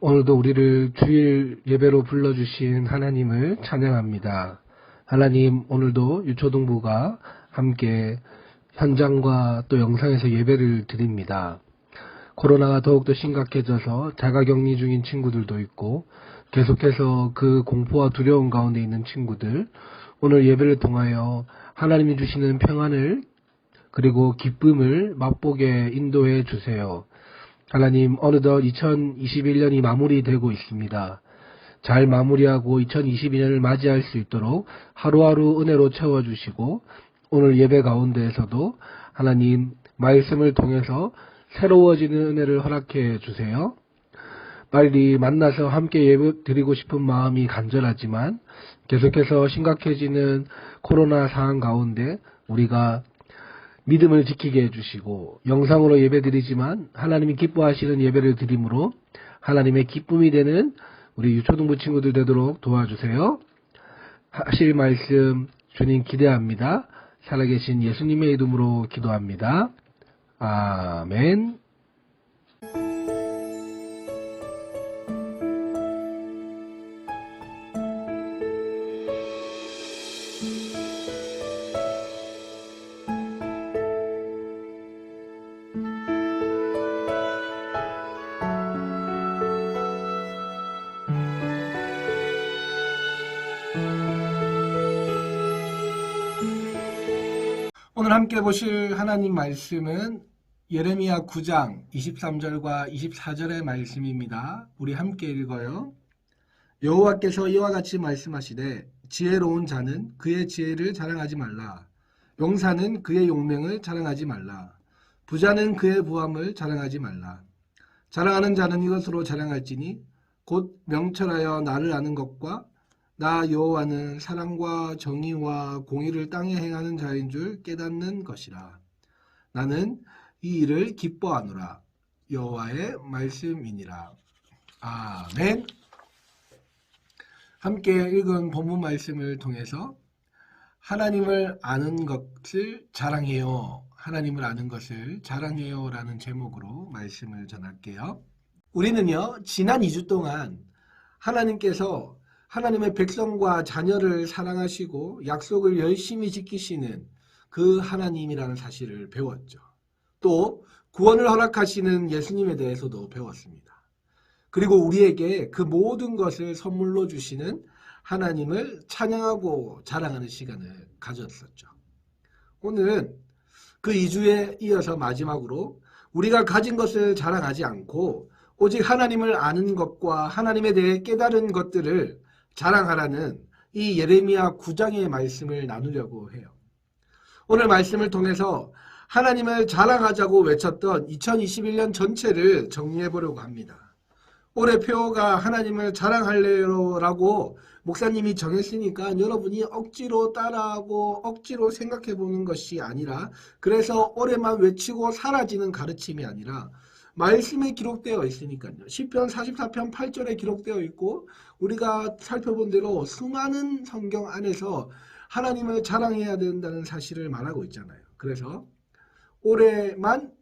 오늘도 우리를 주일 예배로 불러주신 하나님을 찬양합니다. 하나님, 오늘도 유초동부가 함께 현장과 또 영상에서 예배를 드립니다. 코로나가 더욱더 심각해져서 자가격리 중인 친구들도 있고 계속해서 그 공포와 두려움 가운데 있는 친구들, 오늘 예배를 통하여 하나님이 주시는 평안을 그리고 기쁨을 맛보게 인도해 주세요. 하나님, 어느덧 2021년이 마무리되고 있습니다. 잘 마무리하고 2022년을 맞이할 수 있도록 하루하루 은혜로 채워주시고, 오늘 예배 가운데에서도 하나님 말씀을 통해서 새로워지는 은혜를 허락해 주세요. 빨리 만나서 함께 예배 드리고 싶은 마음이 간절하지만 계속해서 심각해지는 코로나 상황 가운데 우리가 믿음을 지키게 해주시고, 영상으로 예배 드리지만 하나님이 기뻐하시는 예배를 드림으로 하나님의 기쁨이 되는 우리 유초등부 친구들 되도록 도와주세요. 하실 말씀 주님 기대합니다. 살아계신 예수님의 이름으로 기도합니다. 아멘. 오늘 함께 보실 하나님 말씀은 예레미야 9장 23절과 24절의 말씀입니다. 우리 함께 읽어요. 여호와께서 이와 같이 말씀하시되 지혜로운 자는 그의 지혜를 자랑하지 말라. 용사는 그의 용맹을 자랑하지 말라. 부자는 그의 부함을 자랑하지 말라. 자랑하는 자는 이것으로 자랑할지니 곧 명철하여 나를 아는 것과 나 여호와는 사랑과 정의와 공의를 땅에 행하는 자인 줄 깨닫는 것이라. 나는 이 일을 기뻐하노라. 여호와의 말씀이니라. 아멘. 함께 읽은 본문 말씀을 통해서 하나님을 아는 것을 자랑해요. 하나님을 아는 것을 자랑해요 라는 제목으로 말씀을 전할게요. 우리는요, 지난 2주 동안 하나님께서 하나님의 백성과 자녀를 사랑하시고 약속을 열심히 지키시는 그 하나님이라는 사실을 배웠죠. 또 구원을 허락하시는 예수님에 대해서도 배웠습니다. 그리고 우리에게 그 모든 것을 선물로 주시는 하나님을 찬양하고 자랑하는 시간을 가졌었죠. 오늘은 그 2주에 이어서 마지막으로 우리가 가진 것을 자랑하지 않고 오직 하나님을 아는 것과 하나님에 대해 깨달은 것들을 자랑하라는 이 예레미야 9장의 말씀을 나누려고 해요. 오늘 말씀을 통해서 하나님을 자랑하자고 외쳤던 2021년 전체를 정리해 보려고 합니다. 올해 표어가 하나님을 자랑할래요라고 목사님이 정했으니까 여러분이 억지로 따라하고 억지로 생각해 보는 것이 아니라, 그래서 올해만 외치고 사라지는 가르침이 아니라 말씀에 기록되어 있으니까요. 시편 44편 8절에 기록되어 있고 우리가 살펴본 대로 수많은 성경 안에서 하나님을 자랑해야 된다는 사실을 말하고 있잖아요. 그래서 올해만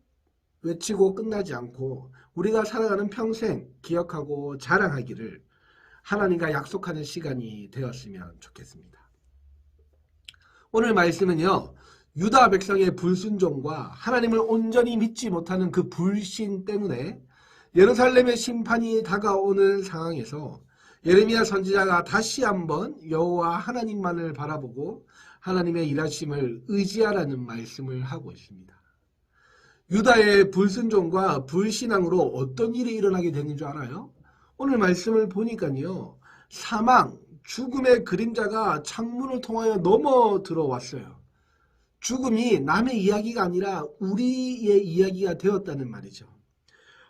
외치고 끝나지 않고 우리가 살아가는 평생 기억하고 자랑하기를 하나님과 약속하는 시간이 되었으면 좋겠습니다. 오늘 말씀은요, 유다 백성의 불순종과 하나님을 온전히 믿지 못하는 그 불신 때문에 예루살렘의 심판이 다가오는 상황에서 예레미야 선지자가 다시 한번 여호와 하나님만을 바라보고 하나님의 일하심을 의지하라는 말씀을 하고 있습니다. 유다의 불순종과 불신앙으로 어떤 일이 일어나게 되는 줄 알아요? 오늘 말씀을 보니까요, 사망, 죽음의 그림자가 창문을 통하여 넘어 들어왔어요. 죽음이 남의 이야기가 아니라 우리의 이야기가 되었다는 말이죠.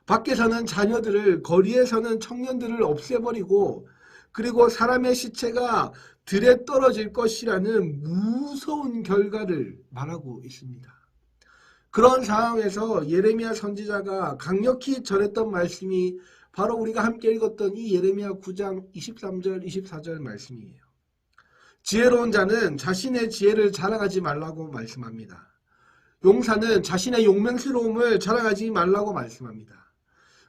밖에서는 자녀들을, 거리에서는 청년들을 없애버리고, 그리고 사람의 시체가 들에 떨어질 것이라는 무서운 결과를 말하고 있습니다. 그런 상황에서 예레미야 선지자가 강력히 전했던 말씀이 바로 우리가 함께 읽었던 이 예레미야 9장 23절 24절 말씀이에요. 지혜로운 자는 자신의 지혜를 자랑하지 말라고 말씀합니다. 용사는 자신의 용맹스러움을 자랑하지 말라고 말씀합니다.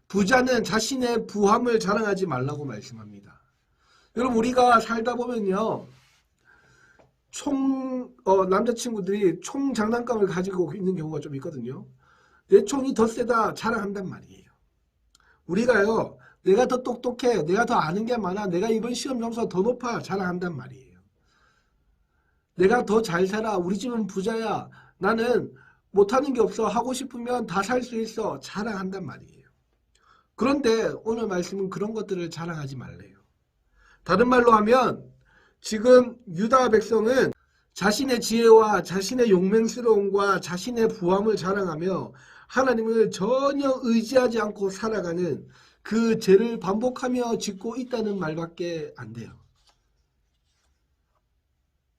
부자는 자신의 부함을 자랑하지 말라고 말씀합니다. 여러분 우리가 살다 보면요. 남자친구들이 총 장난감을 가지고 있는 경우가 좀 있거든요. 내 총이 더 세다 자랑한단 말이에요. 우리가요. 내가 더 똑똑해. 내가 더 아는 게 많아. 내가 이번 시험 점수가 더 높아. 자랑한단 말이에요. 내가 더 잘 살아. 우리 집은 부자야. 나는 못하는 게 없어. 하고 싶으면 다 살 수 있어. 자랑한단 말이에요. 그런데 오늘 말씀은 그런 것들을 자랑하지 말래요. 다른 말로 하면 지금 유다 백성은 자신의 지혜와 자신의 용맹스러움과 자신의 부함을 자랑하며 하나님을 전혀 의지하지 않고 살아가는 그 죄를 반복하며 짓고 있다는 말밖에 안 돼요.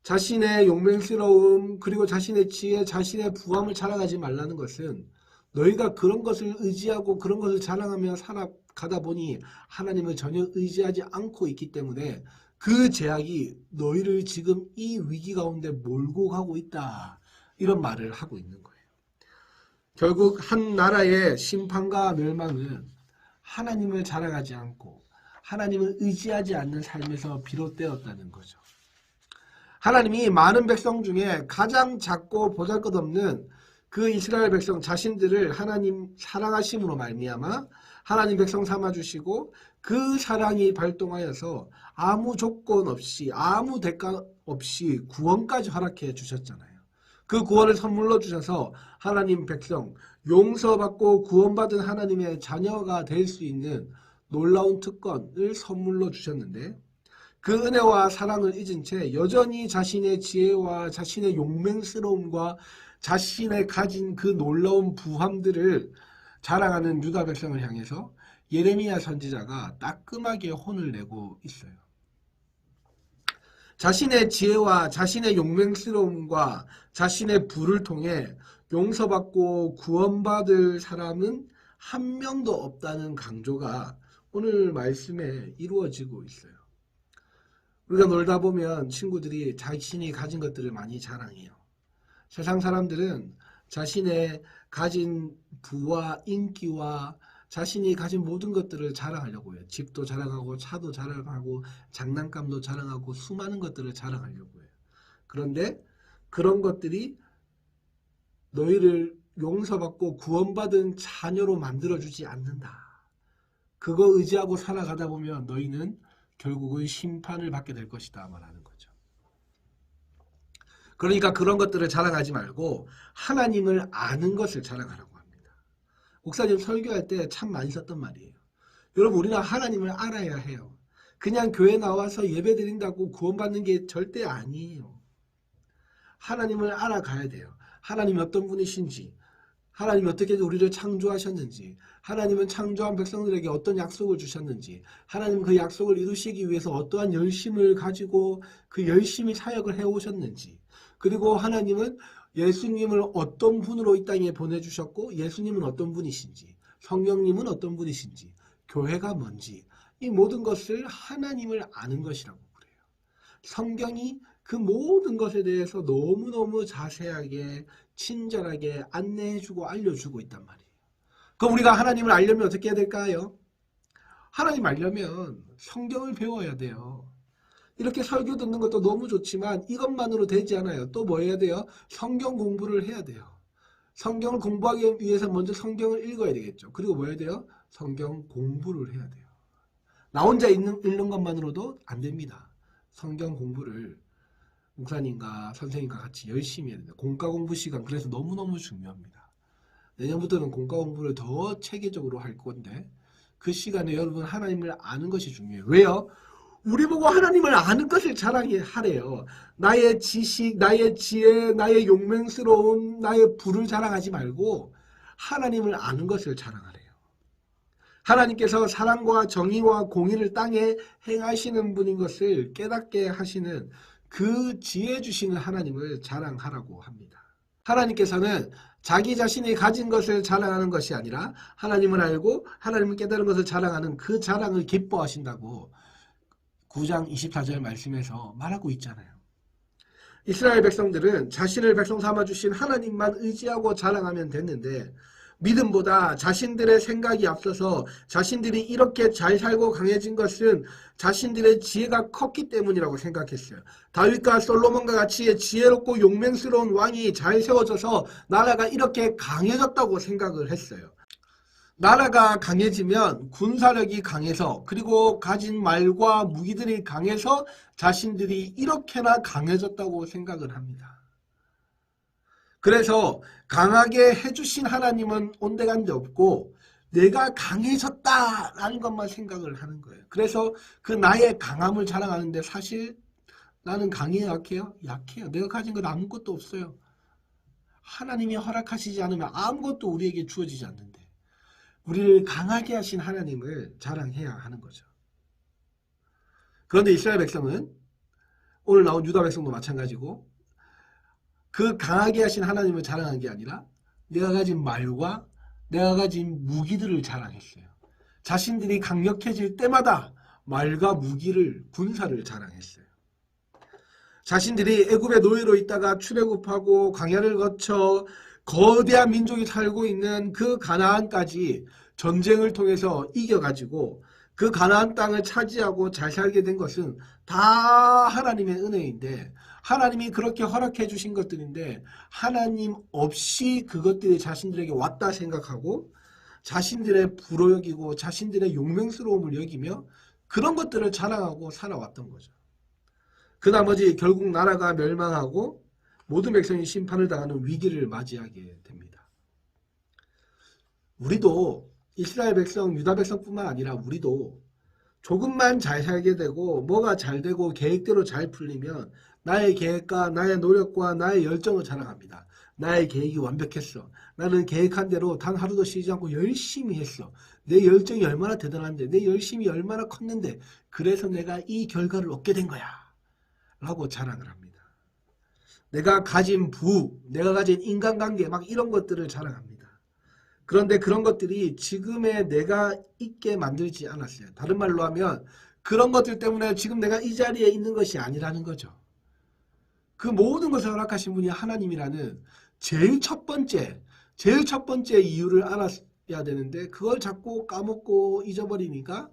자신의 용맹스러움 그리고 자신의 지혜, 자신의 부함을 자랑하지 말라는 것은 너희가 그런 것을 의지하고 그런 것을 자랑하며 살아가다 보니 하나님을 전혀 의지하지 않고 있기 때문에 그 죄악이 너희를 지금 이 위기 가운데 몰고 가고 있다. 이런 말을 하고 있는 거예요. 결국 한 나라의 심판과 멸망은 하나님을 자랑하지 않고 하나님을 의지하지 않는 삶에서 비롯되었다는 거죠. 하나님이 많은 백성 중에 가장 작고 보잘것없는 그 이스라엘 백성 자신들을 하나님 사랑하심으로 말미암아 하나님 백성 삼아주시고 그 사랑이 발동하여서 아무 조건 없이 아무 대가 없이 구원까지 허락해 주셨잖아요. 그 구원을 선물로 주셔서 하나님 백성 용서받고 구원받은 하나님의 자녀가 될 수 있는 놀라운 특권을 선물로 주셨는데 그 은혜와 사랑을 잊은 채 여전히 자신의 지혜와 자신의 용맹스러움과 자신의 가진 그 놀라운 부함들을 자랑하는 유다 백성을 향해서 예레미야 선지자가 따끔하게 혼을 내고 있어요. 자신의 지혜와 자신의 용맹스러움과 자신의 부를 통해 용서받고 구원받을 사람은 한 명도 없다는 강조가 오늘 말씀에 이루어지고 있어요. 우리가 놀다 보면 친구들이 자신이 가진 것들을 많이 자랑해요. 세상 사람들은 자신의 가진 부와 인기와 자신이 가진 모든 것들을 자랑하려고 해요. 집도 자랑하고 차도 자랑하고 장난감도 자랑하고 수많은 것들을 자랑하려고 해요. 그런데 그런 것들이 너희를 용서받고 구원받은 자녀로 만들어주지 않는다. 그거 의지하고 살아가다 보면 너희는 결국은 심판을 받게 될 것이다 말하는 거죠. 그러니까 그런 것들을 자랑하지 말고 하나님을 아는 것을 자랑하라고 합니다. 목사님 설교할 때 참 많이 썼던 말이에요. 여러분 우리는 하나님을 알아야 해요. 그냥 교회 나와서 예배 드린다고 구원받는 게 절대 아니에요. 하나님을 알아가야 돼요. 하나님이 어떤 분이신지, 하나님이 어떻게 우리를 창조하셨는지, 하나님은 창조한 백성들에게 어떤 약속을 주셨는지, 하나님은 그 약속을 이루시기 위해서 어떠한 열심을 가지고 그 열심히 사역을 해오셨는지, 그리고 하나님은 예수님을 어떤 분으로 이 땅에 보내주셨고 예수님은 어떤 분이신지, 성령님은 어떤 분이신지, 교회가 뭔지 이 모든 것을 하나님을 아는 것이라고 그래요. 성경이 그 모든 것에 대해서 너무너무 자세하게 친절하게 안내해주고 알려주고 있단 말이에요. 그럼 우리가 하나님을 알려면 어떻게 해야 될까요? 하나님 알려면 성경을 배워야 돼요. 이렇게 설교 듣는 것도 너무 좋지만 이것만으로 되지 않아요. 또 뭐 해야 돼요? 성경 공부를 해야 돼요. 성경을 공부하기 위해서 먼저 성경을 읽어야 되겠죠. 그리고 뭐 해야 돼요? 성경 공부를 해야 돼요. 나 혼자 읽는 것만으로도 안 됩니다. 성경 공부를 목사님과 선생님과 같이 열심히 해야 됩니다. 공과 공부 시간 그래서 너무너무 중요합니다. 내년부터는 공과 공부를 더 체계적으로 할 건데 그 시간에 여러분 하나님을 아는 것이 중요해요. 왜요? 우리 보고 하나님을 아는 것을 자랑하래요. 나의 지식, 나의 지혜, 나의 용맹스러움, 나의 부를 자랑하지 말고 하나님을 아는 것을 자랑하래요. 하나님께서 사랑과 정의와 공의를 땅에 행하시는 분인 것을 깨닫게 하시는 그 지혜 주시는 하나님을 자랑하라고 합니다. 하나님께서는 자기 자신이 가진 것을 자랑하는 것이 아니라 하나님을 알고 하나님을 깨달은 것을 자랑하는 그 자랑을 기뻐하신다고 9장 24절 말씀에서 말하고 있잖아요. 이스라엘 백성들은 자신을 백성 삼아주신 하나님만 의지하고 자랑하면 됐는데 믿음보다 자신들의 생각이 앞서서 자신들이 이렇게 잘 살고 강해진 것은 자신들의 지혜가 컸기 때문이라고 생각했어요. 다윗과 솔로몬과 같이 지혜롭고 용맹스러운 왕이 잘 세워져서 나라가 이렇게 강해졌다고 생각을 했어요. 나라가 강해지면 군사력이 강해서 그리고 가진 말과 무기들이 강해서 자신들이 이렇게나 강해졌다고 생각을 합니다. 그래서 강하게 해주신 하나님은 온데간데 없고 내가 강해졌다라는 것만 생각을 하는 거예요. 그래서 그 나의 강함을 자랑하는데 사실 나는 강해요, 약해요? 약해요. 내가 가진 건 아무것도 없어요. 하나님이 허락하시지 않으면 아무것도 우리에게 주어지지 않는데 우리를 강하게 하신 하나님을 자랑해야 하는 거죠. 그런데 이스라엘 백성은 오늘 나온 유다 백성도 마찬가지고 그 강하게 하신 하나님을 자랑한 게 아니라 내가 가진 말과 내가 가진 무기들을 자랑했어요. 자신들이 강력해질 때마다 말과 무기를, 군사를 자랑했어요. 자신들이 애굽의 노예로 있다가 출애굽하고 광야를 거쳐 거대한 민족이 살고 있는 그 가나안까지 전쟁을 통해서 이겨가지고 그 가나안 땅을 차지하고 잘 살게 된 것은 다 하나님의 은혜인데 하나님이 그렇게 허락해 주신 것들인데 하나님 없이 그것들이 자신들에게 왔다 생각하고 자신들의 불호 여기고 자신들의 용맹스러움을 여기며 그런 것들을 자랑하고 살아왔던 거죠. 그 나머지 결국 나라가 멸망하고 모든 백성이 심판을 당하는 위기를 맞이하게 됩니다. 우리도 이스라엘 백성, 유다 백성뿐만 아니라 우리도 조금만 잘 살게 되고 뭐가 잘 되고 계획대로 잘 풀리면 나의 계획과 나의 노력과 나의 열정을 자랑합니다. 나의 계획이 완벽했어. 나는 계획한 대로 단 하루도 쉬지 않고 열심히 했어. 내 열정이 얼마나 대단한데 내 열심이 얼마나 컸는데 그래서 내가 이 결과를 얻게 된 거야 라고 자랑을 합니다. 내가 가진 내가 가진 인간관계 막 이런 것들을 자랑합니다. 그런데 그런 것들이 지금의 내가 있게 만들지 않았어요. 다른 말로 하면 그런 것들 때문에 지금 내가 이 자리에 있는 것이 아니라는 거죠. 그 모든 것을 허락하신 분이 하나님이라는 제일 첫 번째 이유를 알아야 되는데 그걸 자꾸 까먹고 잊어버리니까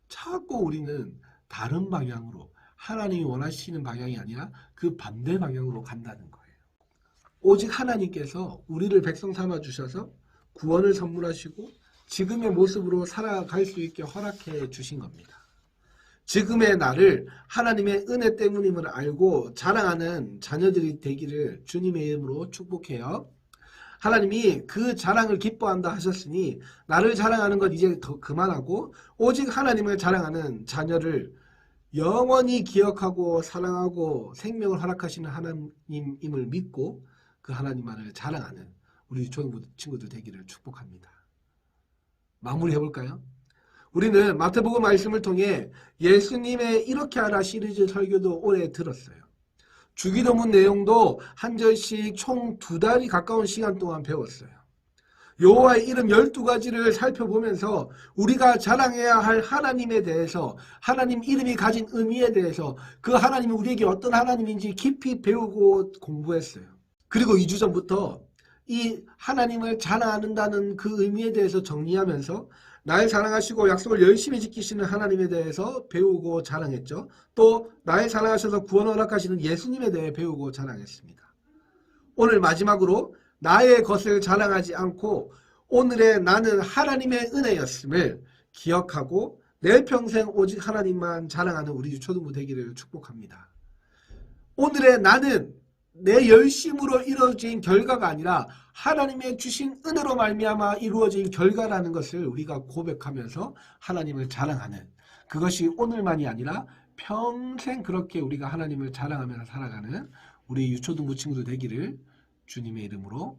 자꾸 우리는 다른 방향으로 하나님이 원하시는 방향이 아니라 그 반대 방향으로 간다는 거예요. 오직 하나님께서 우리를 백성 삼아 주셔서 구원을 선물하시고 지금의 모습으로 살아갈 수 있게 허락해 주신 겁니다. 지금의 나를 하나님의 은혜 때문임을 알고 자랑하는 자녀들이 되기를 주님의 이름으로 축복해요. 하나님이 그 자랑을 기뻐한다 하셨으니 나를 자랑하는 것 이제 더 그만하고 오직 하나님을 자랑하는 자녀를 영원히 기억하고 사랑하고 생명을 허락하시는 하나님임을 믿고 그 하나님만을 자랑하는 우리 유초등 친구들 되기를 축복합니다. 마무리해볼까요? 우리는 마태복음 말씀을 통해 예수님의 이렇게 하라 시리즈 설교도 오래 들었어요. 주기도문 내용도 한 절씩 총 2달이 가까운 시간 동안 배웠어요. 여호와의 이름 12가지를 살펴보면서 우리가 자랑해야 할 하나님에 대해서 하나님 이름이 가진 의미에 대해서 그 하나님이 우리에게 어떤 하나님인지 깊이 배우고 공부했어요. 그리고 2주 전부터 이 하나님을 자랑한다는 그 의미에 대해서 정리하면서 나를 사랑하시고 약속을 열심히 지키시는 하나님에 대해서 배우고 자랑했죠. 또 나를 사랑하셔서 구원을 허락하시는 예수님에 대해 배우고 자랑했습니다. 오늘 마지막으로 나의 것을 자랑하지 않고 오늘의 나는 하나님의 은혜였음을 기억하고 내 평생 오직 하나님만 자랑하는 우리 유초등부 되기를 축복합니다. 오늘의 나는 내 열심으로 이루어진 결과가 아니라 하나님의 주신 은혜로 말미암아 이루어진 결과라는 것을 우리가 고백하면서 하나님을 자랑하는 그것이 오늘만이 아니라 평생 그렇게 우리가 하나님을 자랑하면서 살아가는 우리 유초등부 친구들 되기를 주님의 이름으로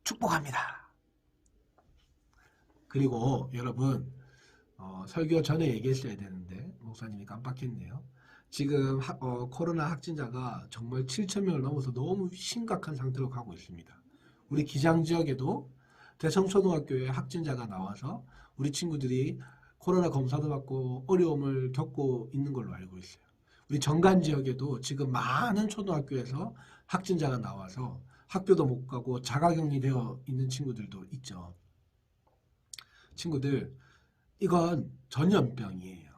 축복합니다. 그리고 여러분 설교 전에 얘기했어야 되는데 목사님이 깜빡했네요. 지금 코로나 확진자가 정말 7,000명을 넘어서 너무 심각한 상태로 가고 있습니다. 우리 기장지역에도 대성초등학교에 확진자가 나와서 우리 친구들이 코로나 검사도 받고 어려움을 겪고 있는 걸로 알고 있어요. 우리 정관지역에도 지금 많은 초등학교에서 확진자가 나와서 학교도 못 가고 자가격리되어 있는 친구들도 있죠. 친구들, 이건 전염병이에요.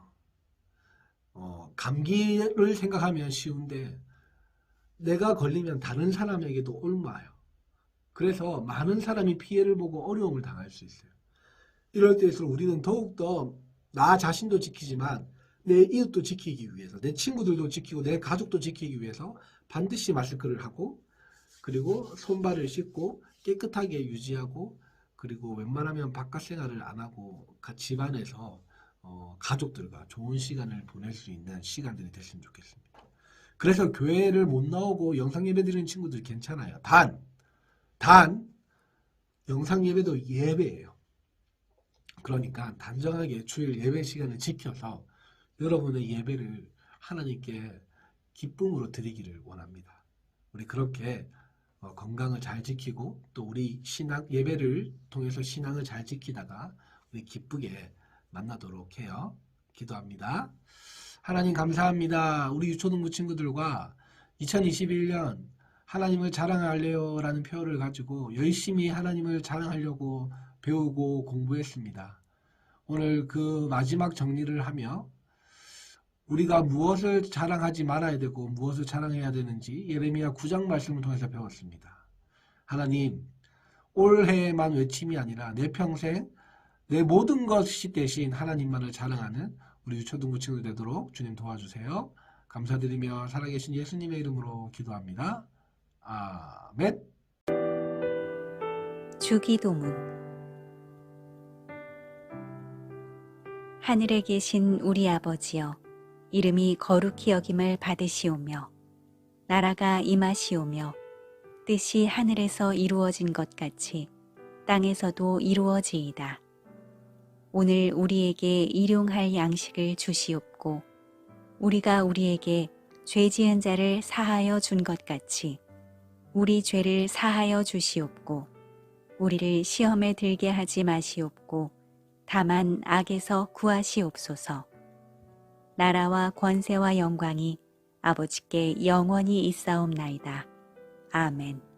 감기를 생각하면 쉬운데 내가 걸리면 다른 사람에게도 옮아요. 그래서 많은 사람이 피해를 보고 어려움을 당할 수 있어요. 이럴 때일수록 우리는 더욱더 나 자신도 지키지만 내 이웃도 지키기 위해서, 내 친구들도 지키고 내 가족도 지키기 위해서 반드시 마스크를 하고, 그리고 손발을 씻고 깨끗하게 유지하고, 그리고 웬만하면 바깥 생활을 안 하고 집안에서 가족들과 좋은 시간을 보낼 수 있는 시간들이 됐으면 좋겠습니다. 그래서 교회를 못 나오고 영상 예배 드리는 친구들 괜찮아요. 단 영상 예배도 예배예요. 그러니까 단정하게 주일 예배 시간을 지켜서 여러분의 예배를 하나님께 기쁨으로 드리기를 원합니다. 우리 그렇게 건강을 잘 지키고 또 우리 신앙 예배를 통해서 신앙을 잘 지키다가 우리 기쁘게 만나도록 해요. 기도합니다. 하나님 감사합니다. 우리 유초등부 친구들과 2021년 하나님을 자랑할래요 라는 표어를 가지고 열심히 하나님을 자랑하려고 배우고 공부했습니다. 오늘 그 마지막 정리를 하며 우리가 무엇을 자랑하지 말아야 되고 무엇을 자랑해야 되는지 예레미야 9장 말씀을 통해서 배웠습니다. 하나님, 올해만 외침이 아니라 내 평생 내 모든 것이 대신 하나님만을 자랑하는 우리 유초등부 친구들 되도록 주님 도와주세요. 감사드리며 살아계신 예수님의 이름으로 기도합니다. 아멘. 주기도문. 하늘에 계신 우리 아버지여, 이름이 거룩히 여김을 받으시오며 나라가 임하시오며 뜻이 하늘에서 이루어진 것 같이 땅에서도 이루어지이다. 오늘 우리에게 일용할 양식을 주시옵고 우리가 우리에게 죄 지은 자를 사하여 준 것 같이 우리 죄를 사하여 주시옵고 우리를 시험에 들게 하지 마시옵고 다만 악에서 구하시옵소서. 나라와 권세와 영광이 아버지께 영원히 있사옵나이다. 아멘.